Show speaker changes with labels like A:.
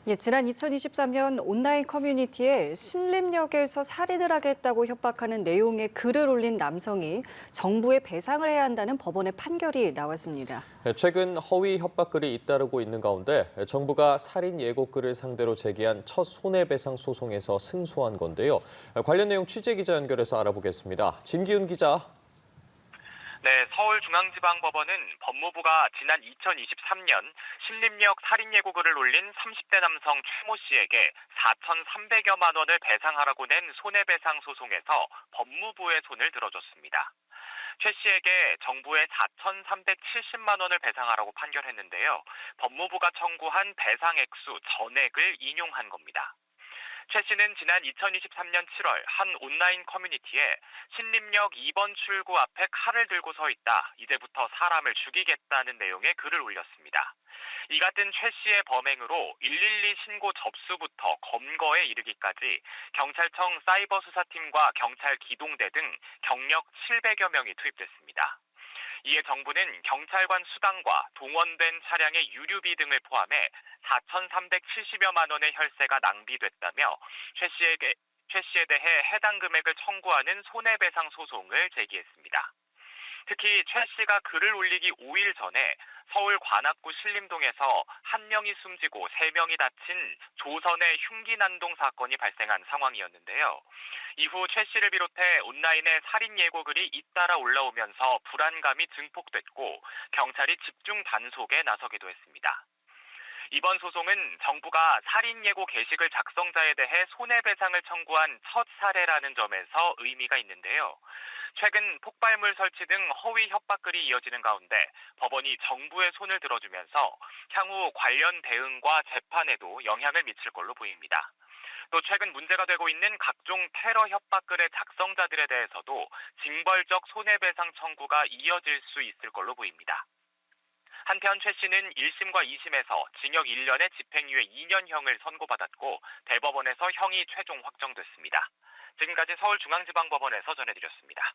A: 예, 지난 2023년 온라인 커뮤니티에 신림역에서 살인을 하겠다고 협박하는 내용의 글을 올린 남성이 정부에 배상을 해야 한다는 법원의 판결이 나왔습니다.
B: 최근 허위 협박글이 잇따르고 있는 가운데 정부가 살인 예고글을 상대로 제기한 첫 손해배상 소송에서 승소한 건데요. 관련 내용 취재기자 연결해서 알아보겠습니다. 진기훈 기자.
C: 네, 서울중앙지방법원은 법무부가 지난 2023년 신림역 살인 예고글을 올린 30대 남성 최모 씨에게 4,300여만 원을 배상하라고 낸 손해배상 소송에서 법무부의 손을 들어줬습니다. 최 씨에게 정부에 4,370만 원을 배상하라고 판결했는데요. 법무부가 청구한 배상 액수 전액을 인용한 겁니다. 최 씨는 지난 2023년 7월 한 온라인 커뮤니티에 신림역 2번 출구 앞에 칼을 들고 서 있다. 이제부터 사람을 죽이겠다는 내용의 글을 올렸습니다. 이 같은 최 씨의 범행으로 112 신고 접수부터 검거에 이르기까지 경찰청 사이버 수사팀과 경찰 기동대 등 경력 700여 명이 투입됐습니다. 이에 정부는 경찰관 수당과 동원된 차량의 유류비 등을 포함해 4,370여만 원의 혈세가 낭비됐다며 최 씨에 대해 해당 금액을 청구하는 손해배상 소송을 제기했습니다. 특히 최 씨가 글을 올리기 5일 전에 서울 관악구 신림동에서 1명이 숨지고 3명이 다친 조선의 흉기 난동 사건이 발생한 상황이었는데요. 이후 최 씨를 비롯해 온라인에 살인 예고글이 잇따라 올라오면서 불안감이 증폭됐고 경찰이 집중 단속에 나서기도 했습니다. 이번 소송은 정부가 살인 예고 게시글 작성자에 대해 손해배상을 청구한 첫 사례라는 점에서 의미가 있는데요. 최근 폭발물 설치 등 허위 협박글이 이어지는 가운데 법원이 정부의 손을 들어주면서 향후 관련 대응과 재판에도 영향을 미칠 걸로 보입니다. 또 최근 문제가 되고 있는 각종 테러 협박글의 작성자들에 대해서도 징벌적 손해배상 청구가 이어질 수 있을 걸로 보입니다. 한편 최 씨는 1심과 2심에서 징역 1년에 집행유예 2년형을 선고받았고 대법원에서 형이 최종 확정됐습니다. 지금까지 서울중앙지방법원에서 전해드렸습니다.